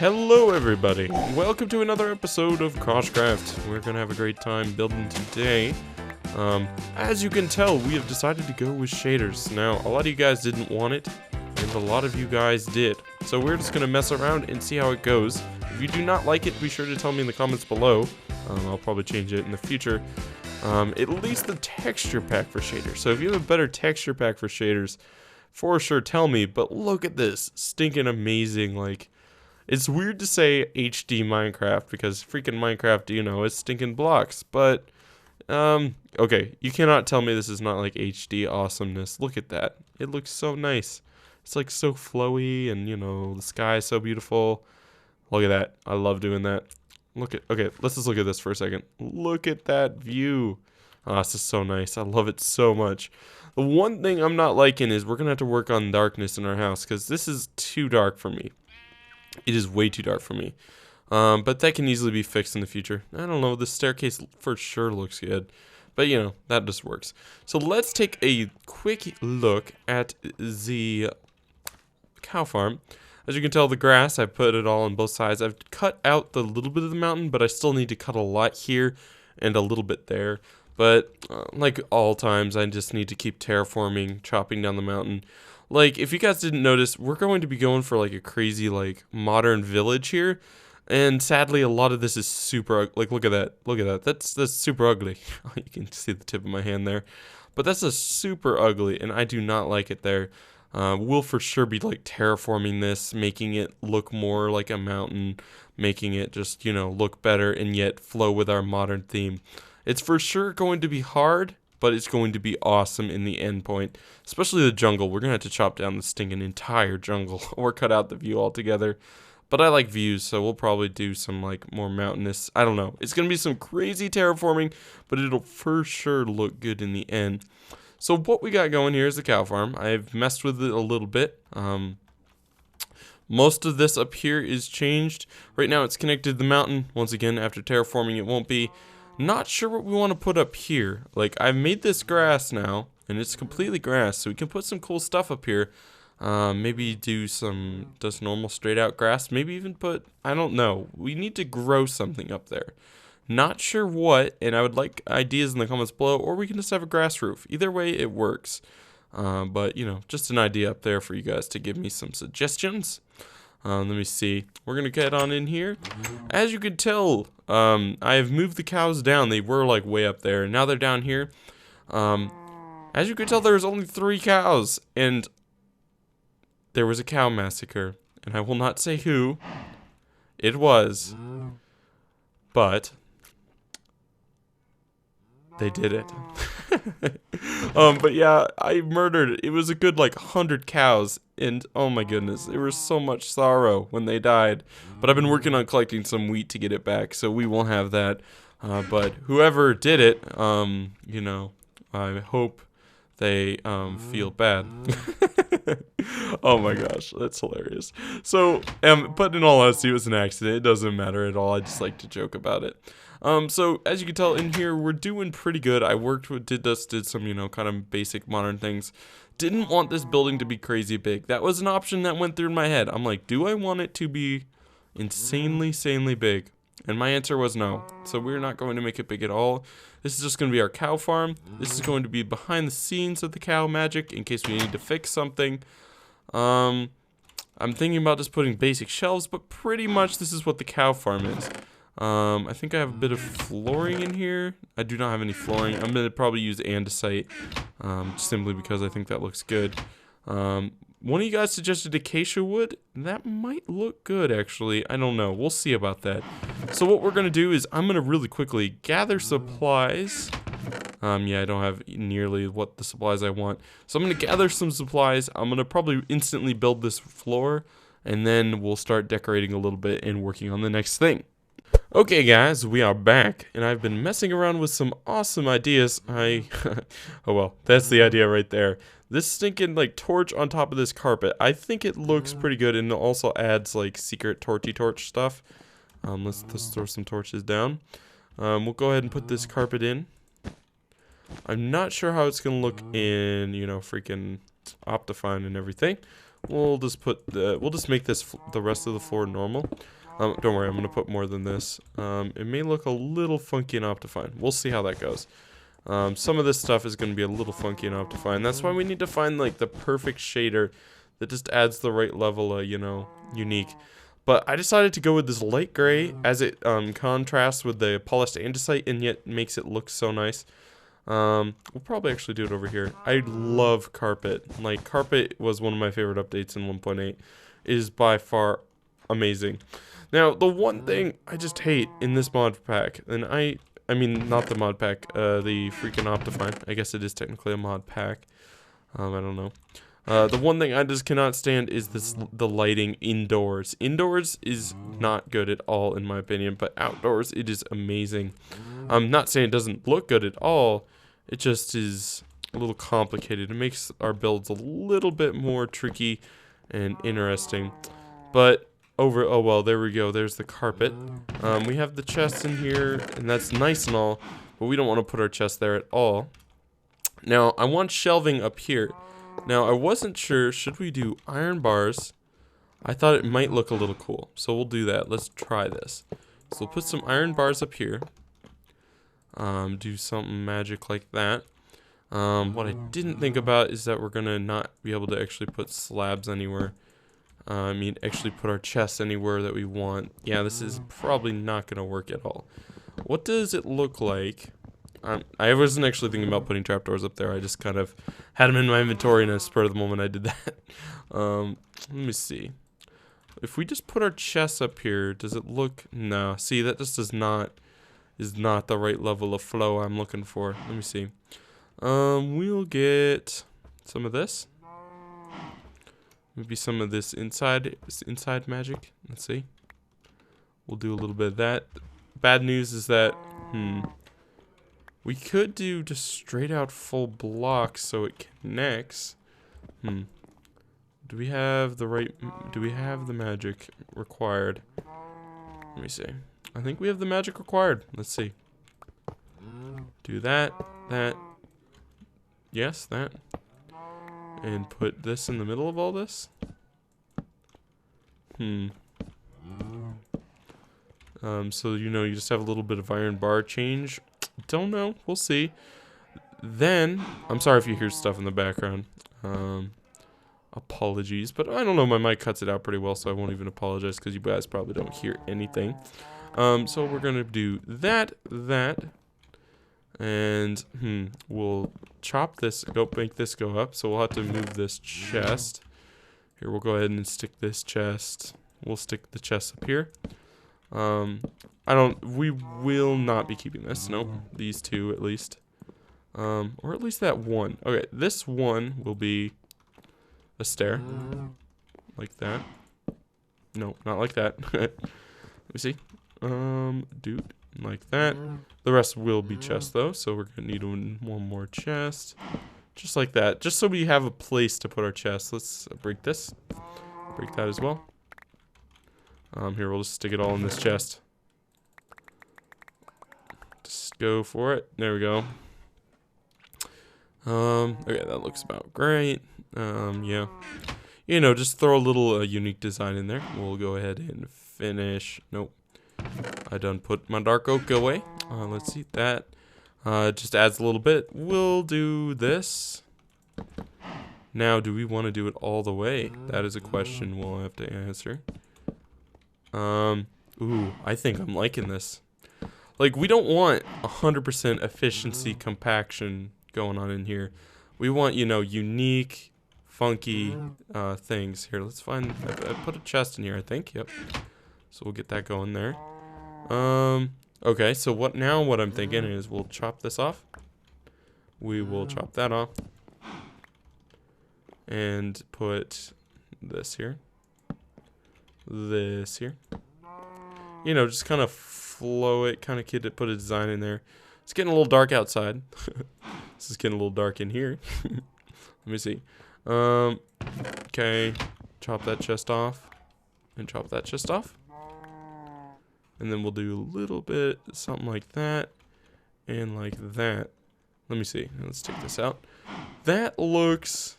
Hello everybody, welcome to another episode of Koshcraft. We're gonna have a great time building today. As you can tell, we have decided to go with shaders. Now, a lot of you guys didn't want it, and a lot of you guys did. So we're just gonna mess around and see how it goes. If you do not like it, be sure to tell me in the comments below. I'll probably change it in the future. At least the texture pack for shaders. So if you have a better texture pack for shaders, for sure tell me. But look at this, stinking amazing, like... It's weird to say HD Minecraft because freaking Minecraft, you know, is stinking blocks. But, okay, you cannot tell me this is not like HD awesomeness. Look at that. It looks so nice. It's like so flowy and, you know, the sky is so beautiful. Look at that. I love doing that. Okay, let's just look at this for a second. Look at that view. Oh, this is so nice. I love it so much. The one thing I'm not liking is we're going to have to work on darkness in our house because this is too dark for me. It is way too dark for me. But that can easily be fixed in the future. I don't know, the staircase for sure looks good. But, you know, that just works. So let's take a quick look at the cow farm. As you can tell, the grass, I put it all on both sides. I've cut out the little bit of the mountain, but I still need to cut a lot here and a little bit there. But, like all times, I just need to keep terraforming, chopping down the mountain. Like, if you guys didn't notice, we're going to be going for, like, a crazy, like, modern village here. And sadly, a lot of this is super, like, look at that. Look at that. That's super ugly. You can see the tip of my hand there. But that's a super ugly, and I do not like it there. We'll for sure be, like, terraforming this, making it look more like a mountain, making it just, you know, look better and yet flow with our modern theme. It's for sure going to be hard, but it's going to be awesome in the end point. Especially the jungle. We're going to have to chop down the stinking entire jungle or cut out the view altogether. But I like views, so we'll probably do some like more mountainous. I don't know. It's going to be some crazy terraforming, but it'll for sure look good in the end. So what we got going here is the cow farm. I've messed with it a little bit. Most of this up here is changed. Right now it's connected to the mountain. Once again, after terraforming it won't be. Not sure what we want to put up here. Like, I've made this grass now, and it's completely grass, so we can put some cool stuff up here. Maybe do some just normal straight out grass. Maybe even put, I don't know. We need to grow something up there. Not sure what, and I would like ideas in the comments below, or we can just have a grass roof. Either way, it works. But, you know, just an idea up there for you guys to give me some suggestions. Let me see. We're going to get on in here. As you can tell, I have moved the cows down. They were like way up there, and now they're down here. As you can tell, there's only 3 cows, and there was a cow massacre. And I will not say who it was, but they did it. But yeah, I murdered, it was a good like 100 cows, and oh my goodness, there was so much sorrow when they died. But I've been working on collecting some wheat to get it back, so we won't have that. But whoever did it, you know, I hope they feel bad. Oh my gosh, that's hilarious. So, but in all honesty, it was an accident. It doesn't matter at all. I just like to joke about it. So as you can tell in here, we're doing pretty good. I did some, you know, kind of basic modern things. Didn't want this building to be crazy big. That was an option that went through my head. I'm like, do I want it to be insanely big? And my answer was no. So we're not going to make it big at all. This is just going to be our cow farm. This is going to be behind the scenes of the cow magic in case we need to fix something. I'm thinking about just putting basic shelves, but pretty much this is what the cow farm is. I think I have a bit of flooring in here. I do not have any flooring. I'm going to probably use andesite, simply because I think that looks good. One of you guys suggested acacia wood. That might look good, actually. I don't know. We'll see about that. So what we're going to do is I'm going to really quickly gather supplies. Yeah, I don't have nearly what the supplies I want. So I'm going to gather some supplies. I'm going to probably instantly build this floor, and then we'll start decorating a little bit and working on the next thing. Okay guys, we are back, and I've been messing around with some awesome ideas. Oh well, that's the idea right there. This stinking like torch on top of this carpet, I think it looks pretty good, and it also adds like secret torch stuff. Let's throw some torches down. We'll go ahead and put this carpet in. I'm not sure how it's gonna look in, you know, freaking Optifine and everything. we'll just make this the rest of the floor normal. Don't worry, I'm gonna put more than this. It may look a little funky in Optifine. We'll see how that goes. Some of this stuff is gonna be a little funky in Optifine. That's why we need to find like the perfect shader that just adds the right level, you know, unique. But I decided to go with this light gray as it contrasts with the polished andesite and yet makes it look so nice. We'll probably actually do it over here. I love carpet. Like, carpet was one of my favorite updates in 1.8. It is by far amazing. Now, the one thing I just hate in this mod pack, and I mean, not the mod pack, the freaking Optifine. I guess it is technically a mod pack. I don't know. The one thing I just cannot stand is the lighting indoors. Indoors is not good at all, in my opinion, but outdoors it is amazing. I'm not saying it doesn't look good at all. It just is a little complicated. It makes our builds a little bit more tricky and interesting. But oh well, there we go. There's the carpet. We have the chest in here, and that's nice and all, but we don't want to put our chest there at all. Now, I want shelving up here. Now, I wasn't sure, should we do iron bars? I thought it might look a little cool, so we'll do that. Let's try this. So we'll put some iron bars up here. Do something magic like that. What I didn't think about is that we're gonna not be able to actually put slabs anywhere. I mean, actually put our chests anywhere that we want. Yeah, this is probably not gonna work at all. What does it look like? I wasn't actually thinking about putting trapdoors up there. I just kind of had them in my inventory, and a spur of the moment I did that. Let me see. If we just put our chests up here, does it look? No. See, that just is not the right level of flow I'm looking for. Let me see. We'll get some of this. Maybe some of this inside magic. Let's see. We'll do a little bit of that. Bad news is that we could do just straight out full blocks so it connects. Do we have the magic required? Let me see. I think we have the magic required. Let's see. Do that. Yes, that. And put this in the middle of all this. So, you know, you just have a little bit of iron bar change. Don't know. We'll see. Then, I'm sorry if you hear stuff in the background. Apologies. But I don't know. My mic cuts it out pretty well, so I won't even apologize because you guys probably don't hear anything. So we're going to do that. And, we'll chop this, make this go up. So we'll have to move this chest. Here, we'll go ahead and stick this chest. We'll stick the chest up here. We will not be keeping this. Nope. These two, at least. Or at least that one. Okay, this one will be a stair. Like that. No, not like that. Let me see. Dude, like that. The rest will be chest, though, so we're gonna need one more chest. Just like that. Just so we have a place to put our chest. Let's break this. Break that as well. Here, we'll just stick it all in this chest. Just go for it. There we go. Okay, that looks about great. Yeah. You know, just throw a little unique design in there. We'll go ahead and finish. Nope. I done put my dark oak away. Let's see that. Just adds a little bit. We'll do this. Now, do we want to do it all the way? That is a question we'll have to answer. Ooh, I think I'm liking this. Like, we don't want 100% efficiency compaction going on in here. We want, you know, unique, funky things. Here, let's find. I put a chest in here, I think. Yep. So we'll get that going there. Okay. So what I'm thinking is we'll chop this off. We will chop that off, and put this here. This here. You know, just kind of flow it, kind of put a design in there. It's getting a little dark outside. This is getting a little dark in here. Let me see. Okay. Chop that chest off. And chop that chest off. And then we'll do a little bit, something like that. And like that. Let me see. Let's take this out. That looks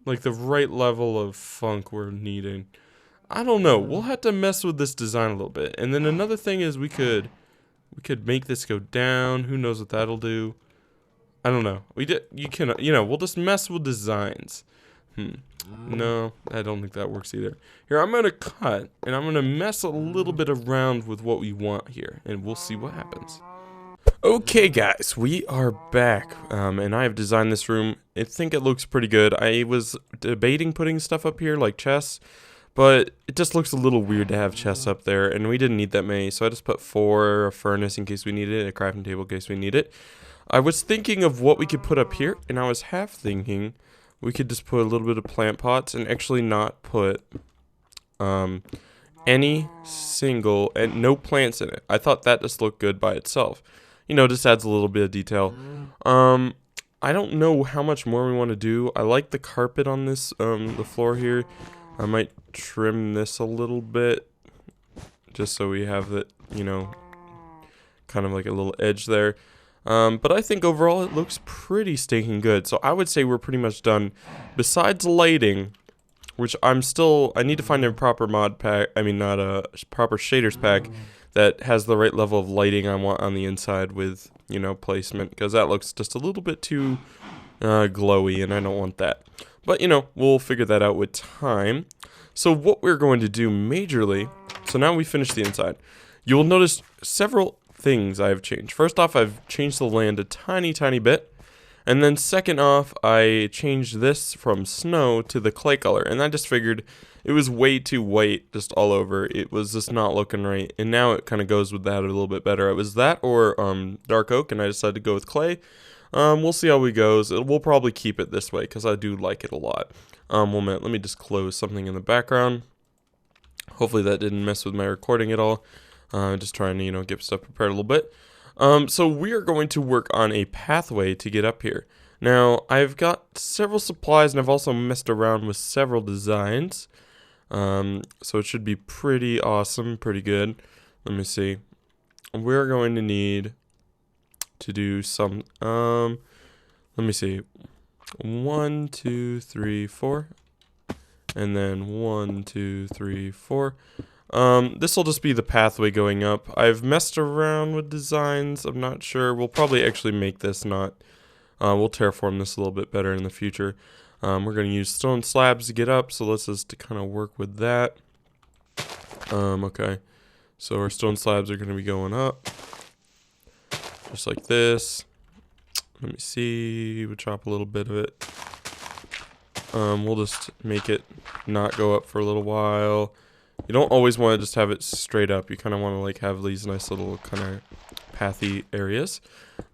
like the right level of funk we're needing. I don't know. We'll have to mess with this design a little bit. And then another thing is we could make this go down. Who knows what that'll do? I don't know. We'll just mess with designs. No, I don't think that works either. Here, I'm going to cut, and I'm going to mess a little bit around with what we want here, and we'll see what happens. Okay, guys, we are back, and I have designed this room. I think it looks pretty good. I was debating putting stuff up here, like chests, but it just looks a little weird to have chests up there, and we didn't need that many, so I just put 4, a furnace in case we need it, a crafting table in case we need it. I was thinking of what we could put up here, and I was half thinking we could just put a little bit of plant pots and actually not put any single, and no plants in it. I thought that just looked good by itself. You know, just adds a little bit of detail. I don't know how much more we want to do. I like the carpet on this, the floor here. I might trim this a little bit, just so we have it, you know, kind of like a little edge there. But I think overall it looks pretty stinking good. So I would say we're pretty much done. Besides lighting, which I need to find a proper mod pack, not a proper shaders pack that has the right level of lighting I want on the inside with, you know, placement. Because that looks just a little bit too glowy, and I don't want that. But, you know, we'll figure that out with time. So what we're going to do majorly, so now we finished the inside. You'll notice several things I've changed. First off, I've changed the land a tiny bit, and then second off, I changed this from snow to the clay color, and I just figured it was way too white just all over. It was just not looking right, and now it kind of goes with that a little bit better. It was that or dark oak, and I decided to go with clay. We'll see how it goes. We'll probably keep it this way because I do like it a lot. 1 minute, let me just close something in the background. Hopefully that didn't mess with my recording at all. Just trying to, you know, get stuff prepared a little bit. So we are going to work on a pathway to get up here. Now, I've got several supplies, and I've also messed around with several designs. So it should be pretty awesome, pretty good. Let me see. We're going to need to do some, let me see. 1, 2, 3, 4. And then 1, 2, 3, 4. This will just be the pathway going up. I've messed around with designs. I'm not sure. We'll probably actually make this we'll terraform this a little bit better in the future. We're going to use stone slabs to get up, so let's just kind of work with that. Okay. So our stone slabs are going to be going up. Just like this. Let me see. We'll chop a little bit of it. We'll just make it not go up for a little while. You don't always want to just have it straight up. You kind of want to like have these nice little kind of pathy areas.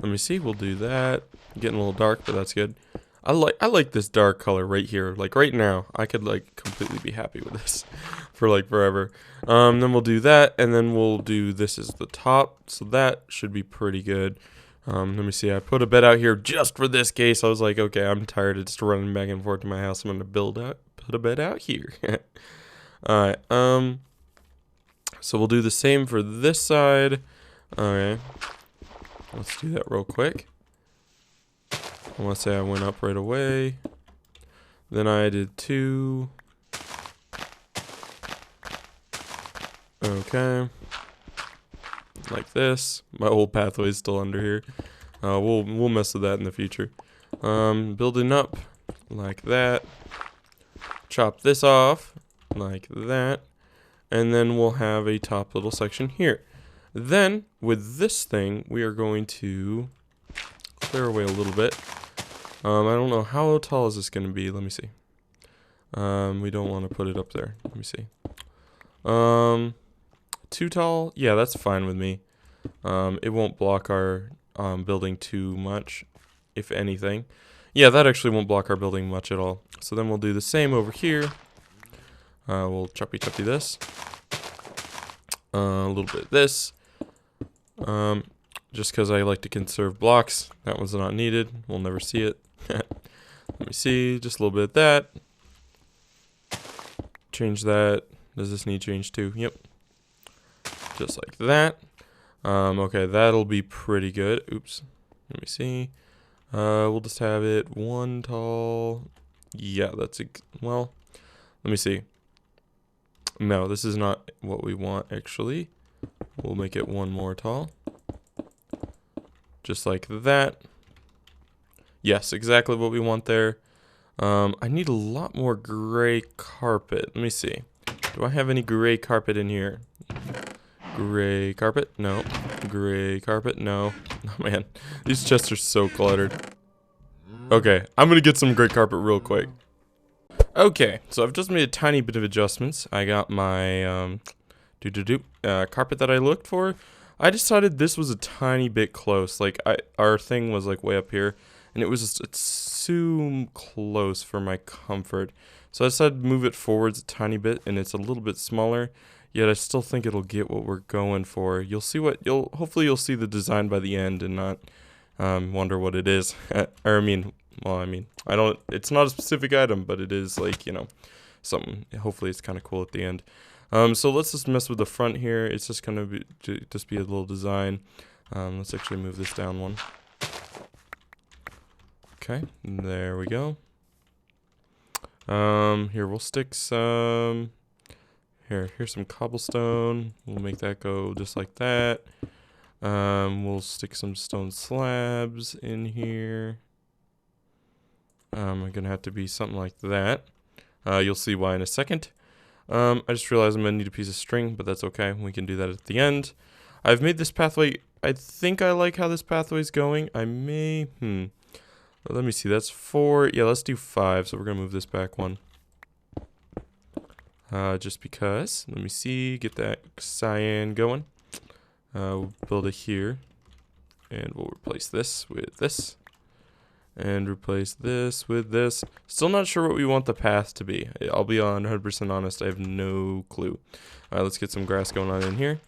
Let me see. We'll do that. Getting a little dark, but that's good. I like this dark color right here. Like right now, I could like completely be happy with this for like forever. Then we'll do that, and then we'll do this as the top. So that should be pretty good. Let me see. I put a bed out here just for this case. I was like, okay, I'm tired of just running back and forth to my house. I'm gonna put a bed out here. Alright, so we'll do the same for this side. Okay, let's do that real quick. Let's say I went up right away. Then I did 2. Okay. Like this. My old pathway is still under here. We'll mess with that in the future. Building up like that. Chop this off like that, and then we'll have a top little section here. Then with this thing we are going to clear away a little bit. I don't know how tall is this going to be. Let me see. We don't want to put it up there. Let me see. Too tall? Yeah, that's fine with me. It won't block our building too much, if anything. Yeah, that actually won't block our building much at all. So then we'll do the same over here. We'll choppy this. A little bit of this. Just because I like to conserve blocks. That one's not needed. We'll never see it. Let me see. Just a little bit of that. Change that. Does this need change too? Yep. Just like that. Okay, that'll be pretty good. Oops. Let me see. We'll just have it 1 tall, Yeah, well, let me see. No, this is not what we want, actually. We'll make it one more tall. Just like that. Yes, exactly what we want there. I need a lot more gray carpet. Let me see. Do I have any gray carpet in here? Gray carpet? No. Gray carpet? No. Oh, man. These chests are so cluttered. Okay, I'm gonna get some gray carpet real quick. Okay, so I've just made a tiny bit of adjustments. I got my carpet that I looked for. I decided this was a tiny bit close. Like our thing was like way up here, and it was just it's too close for my comfort. So I decided to move it forwards a tiny bit, and it's a little bit smaller. Yet I still think it'll get what we're going for. Hopefully you'll see the design by the end and not wonder what it is. It's not a specific item, but it is like, something. Hopefully it's kind of cool at the end. So let's just mess with the front here. It's just gonna be a little design. Let's actually move this down one. Okay, there we go. Here we'll stick some. Here's some cobblestone. We'll make that go just like that. We'll stick some stone slabs in here. I'm gonna have to be something like that. You'll see why in a second. I just realized I'm gonna need a piece of string, but that's okay. We can do that at the end. I've made this pathway. I think I like how this pathway's going. I may, let me see. That's 4. Yeah, let's do 5. So we're gonna move this back one. Just because. Let me see. Get that cyan going. We'll build it here, and we'll replace this with this. And replace this with this. Still not sure what we want the path to be. I'll be 100% honest, I have no clue. Alright, let's get some grass going on in here.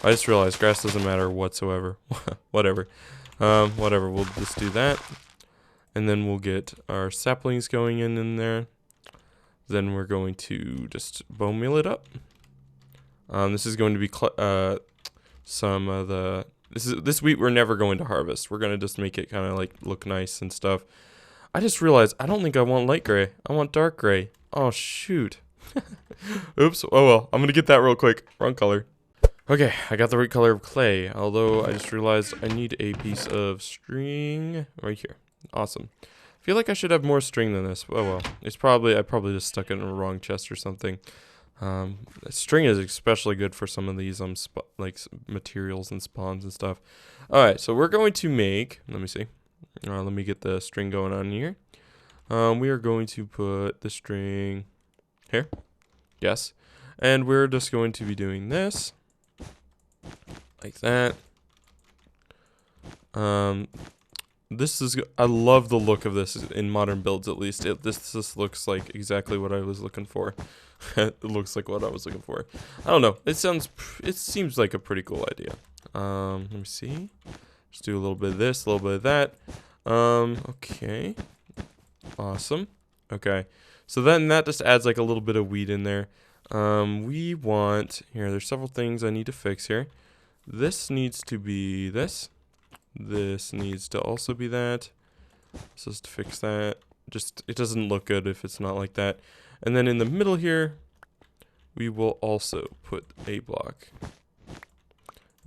I just realized grass doesn't matter whatsoever. Whatever. Whatever, we'll just do that. And then we'll get our saplings going in there. Then we're going to just bone meal it up. This is going to be some of the... This wheat we're never going to harvest. We're going to just make it kind of like look nice and stuff. I just realized I don't think I want light gray. I want dark gray. Oh, shoot. Oops. Oh, well. I'm going to get that real quick. Wrong color. Okay, I got the right color of clay. Although I just realized I need a piece of string right here. Awesome. I feel like I should have more string than this. Oh, well. I probably just stuck it in a wrong chest or something. String is especially good for some of these like materials and spawns and stuff. Alright, so we're going to make, let me see, let me get the string going on here. We are going to put the string here, yes, and we're just going to be doing this like that. I love the look of this in modern builds, at least. This looks like exactly what I was looking for. It looks like what I was looking for. I don't know. It seems like a pretty cool idea. Let me see. Just do a little bit of this, a little bit of that. Okay. Awesome. Okay. So then that just adds like a little bit of wheat in there. There's several things I need to fix here. This needs to be this. This needs to also be that. So just to fix that. It doesn't look good if it's not like that. And then in the middle here, we will also put a block.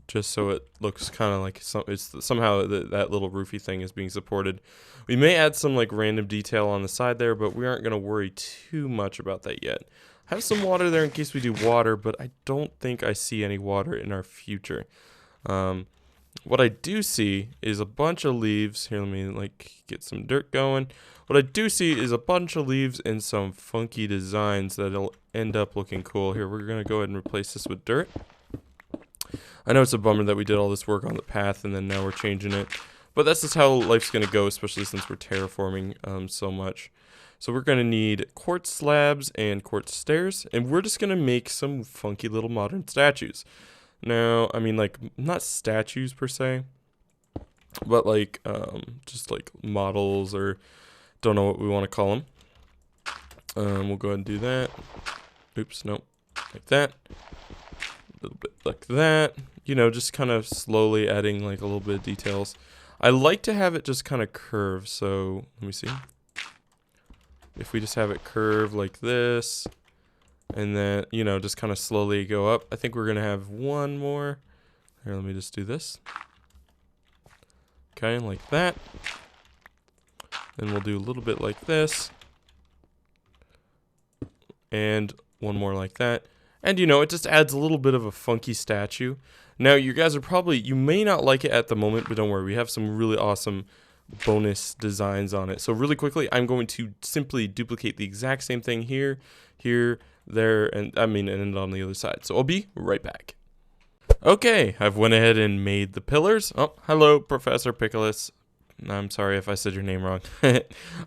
Just so it looks kind of like somehow that little roofy thing is being supported. We may add some like random detail on the side there, but we aren't going to worry too much about that yet. I have some water there in case we do water, but I don't think I see any water in our future. What I do see is a bunch of leaves. Here, let me like get some dirt going. What I do see is a bunch of leaves and some funky designs that'll end up looking cool. Here, we're going to go ahead and replace this with dirt. I know it's a bummer that we did all this work on the path and then now we're changing it. But that's just how life's going to go, especially since we're terraforming so much. So we're going to need quartz slabs and quartz stairs. And we're just going to make some funky little modern statues. Now, I mean, like, not statues per se, but like, just like models, or don't know what we want to call them. We'll go ahead and do that. Oops, nope, like that. A little bit like that. You know, just kind of slowly adding like a little bit of details. I like to have it just kind of curve, so let me see. if we just have it curve like this, and then, you know, just kind of slowly go up. I think we're gonna have one more. Here, let me just do this. Okay, like that. And we'll do a little bit like this. And one more like that. And, you know, it just adds a little bit of a funky statue. Now, you guys are probably, you may not like it at the moment, but don't worry. We have some really awesome bonus designs on it. So really quickly, I'm going to simply duplicate the exact same thing here, here, there, and and on the other side. So I'll be right back. Okay, I've went ahead and made the pillars. Oh, hello, Professor Pickles. I'm sorry if I said your name wrong.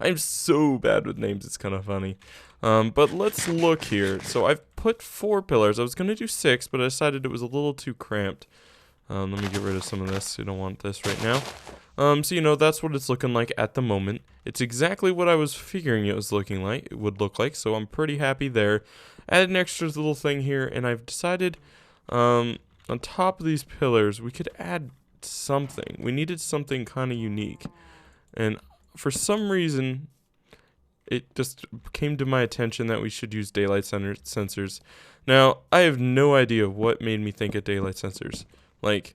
I'm so bad with names, it's kind of funny. But let's look here. So I've put 4 pillars. I was going to do 6, but I decided it was a little too cramped. Let me get rid of some of this. You don't want this right now. So, you know, that's what it's looking like at the moment. It's exactly what I was figuring it was looking like. It would look like, so I'm pretty happy there. Added an extra little thing here, and I've decided, on top of these pillars, we could add something. We needed something kind of unique. And for some reason, it just came to my attention that we should use daylight sensors. Now, I have no idea what made me think of daylight sensors. Like,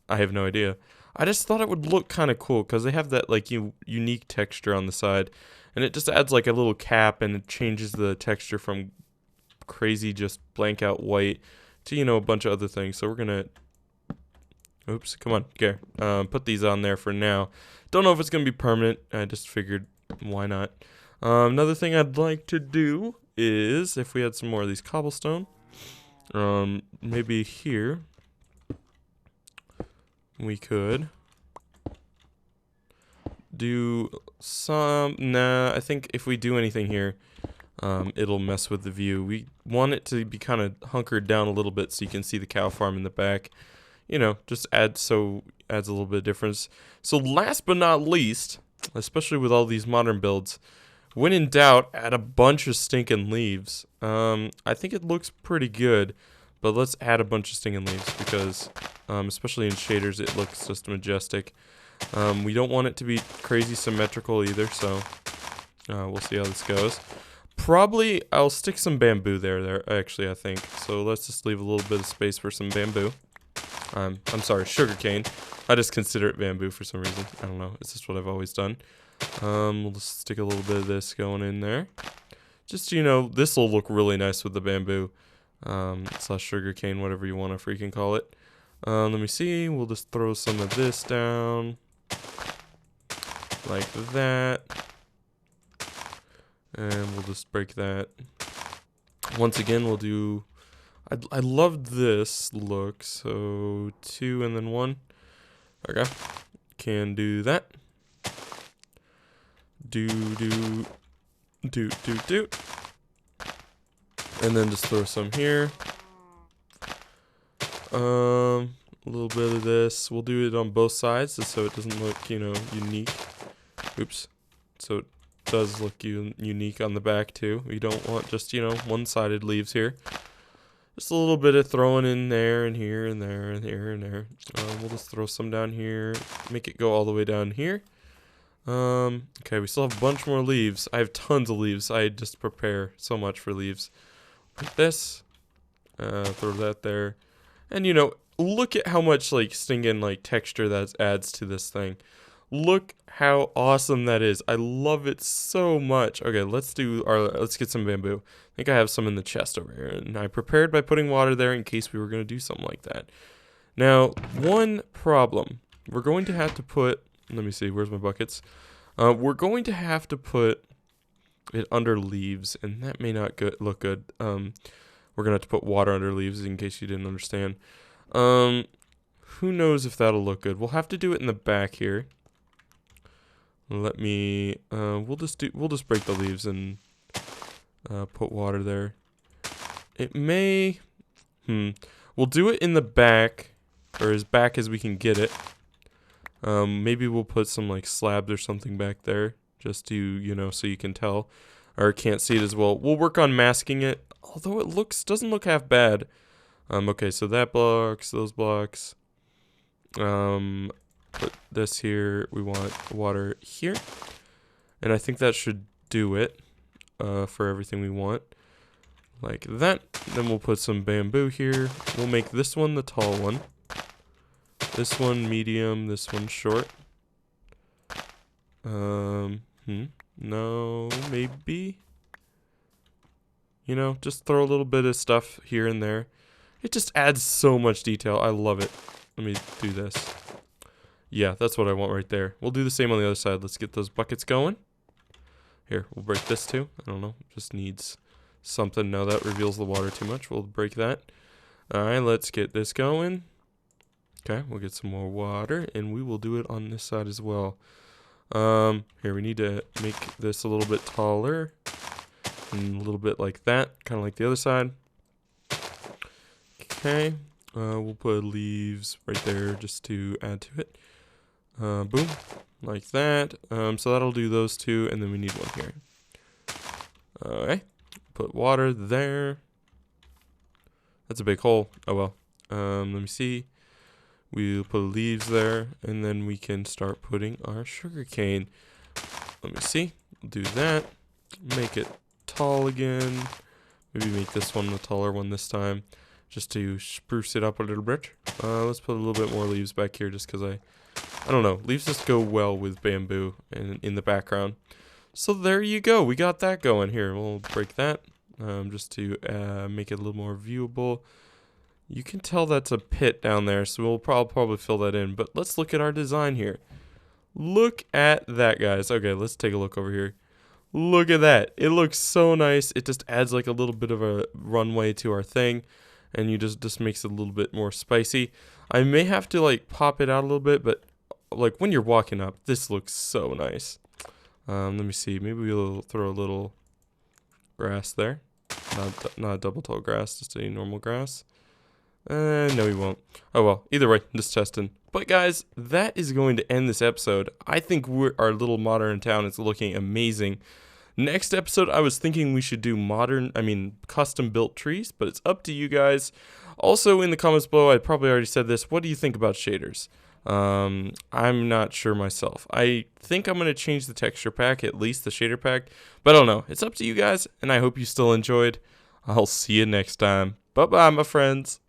I have no idea. I just thought it would look kind of cool because they have that like unique texture on the side, and it just adds like a little cap and it changes the texture from crazy just blank out white to, you know, a bunch of other things. So we're gonna, oops, come on, okay, put these on there for now. Don't know if it's gonna be permanent. I just figured, why not? Another thing I'd like to do is if we had some more of these cobblestone, maybe here. We could do some, nah, I think if we do anything here, it'll mess with the view. We want it to be kind of hunkered down a little bit so you can see the cow farm in the back. You know, just adds a little bit of difference. So last but not least, especially with all these modern builds, when in doubt, add a bunch of stinking leaves. I think it looks pretty good. But let's add a bunch of stinging leaves because, especially in shaders, it looks just majestic. We don't want it to be crazy symmetrical either, so we'll see how this goes. Probably I'll stick some bamboo there, actually, I think. So let's just leave a little bit of space for some bamboo. I'm sorry, sugarcane. I just consider it bamboo for some reason. I don't know, it's just what I've always done. We'll just stick a little bit of this going in there. Just, you know, this will look really nice with the bamboo. Slash sugarcane, whatever you want to freaking call it. Let me see, we'll just throw some of this down like that, and we'll just break that. Once again, we'll do, I love this look, so 2 and then 1. Okay, can do that. Do and then just throw some here. A little bit of this. We'll do it on both sides just so it doesn't look, you know, unique. Oops. So it does look unique on the back too. We don't want just, you know, one-sided leaves here. Just a little bit of throwing in there and here and there and here and there. We'll just throw some down here. Make it go all the way down here. Okay, we still have a bunch more leaves. I have tons of leaves. I just prepare so much for leaves. Put this, throw that there, and you know, look at how much like stinging like texture that adds to this thing. Look how awesome that is. I love it so much. Okay, let's get some bamboo. I think I have some in the chest over here, and I prepared by putting water there in case we were gonna do something like that. Now, one problem, we're going to have to put. Let me see. Where's my buckets? We're going to have to put it under leaves, and that may not look good. We're gonna have to put water under leaves in case you didn't understand. Who knows if that'll look good? We'll have to do it in the back here. Let me. We'll just break the leaves and put water there. It may. We'll do it in the back, or as back as we can get it. Maybe we'll put some like slabs or something back there. Just to, you know, so you can tell or can't see it as well. We'll work on masking it, although it doesn't look half bad. Okay, so that blocks, those blocks. Put this here. We want water here, and I think that should do it. for everything we want. Like that. Then we'll put some bamboo here. We'll make this one the tall one. This one medium, this one short. No, maybe. You know, just throw a little bit of stuff here and there. It just adds so much detail. I love it. Let me do this. Yeah, that's what I want right there. We'll do the same on the other side. Let's get those buckets going. Here, we'll break this too. I don't know. Just needs something. No, that reveals the water too much. We'll break that. Alright, let's get this going. Okay, we'll get some more water, and we will do it on this side as well. Here, we need to make this a little bit taller. And a little bit like that, kind of like the other side. Okay, we'll put leaves right there just to add to it. Boom, like that. So that'll do those two, and then we need one here. Okay, put water there. That's a big hole. Oh well. Let me see. We'll put leaves there, and then we can start putting our sugar cane. Let me see. We'll do that. Make it tall again. Maybe make this one the taller one this time, just to spruce it up a little bit. Let's put a little bit more leaves back here, just because I don't know. Leaves just go well with bamboo and in the background. So there you go. We got that going here. We'll break that just to make it a little more viewable. You can tell that's a pit down there, so we'll probably fill that in. But let's look at our design here. Look at that, guys. Okay, let's take a look over here. Look at that. It looks so nice. It just adds like a little bit of a runway to our thing, and you just makes it a little bit more spicy. I may have to like pop it out a little bit, but like when you're walking up, this looks so nice. Let me see. Maybe we'll throw a little grass there. Not double tall grass, just a normal grass. No, we won't. Oh well, either way, just testing. But guys, that is going to end this episode. I think our little modern town is looking amazing. Next episode, I was thinking we should do custom built trees, but it's up to you guys. Also, in the comments below, I probably already said this. What do you think about shaders? I'm not sure myself. I think I'm going to change the texture pack, at least the shader pack. But I don't know. It's up to you guys, and I hope you still enjoyed. I'll see you next time. Bye-bye, my friends.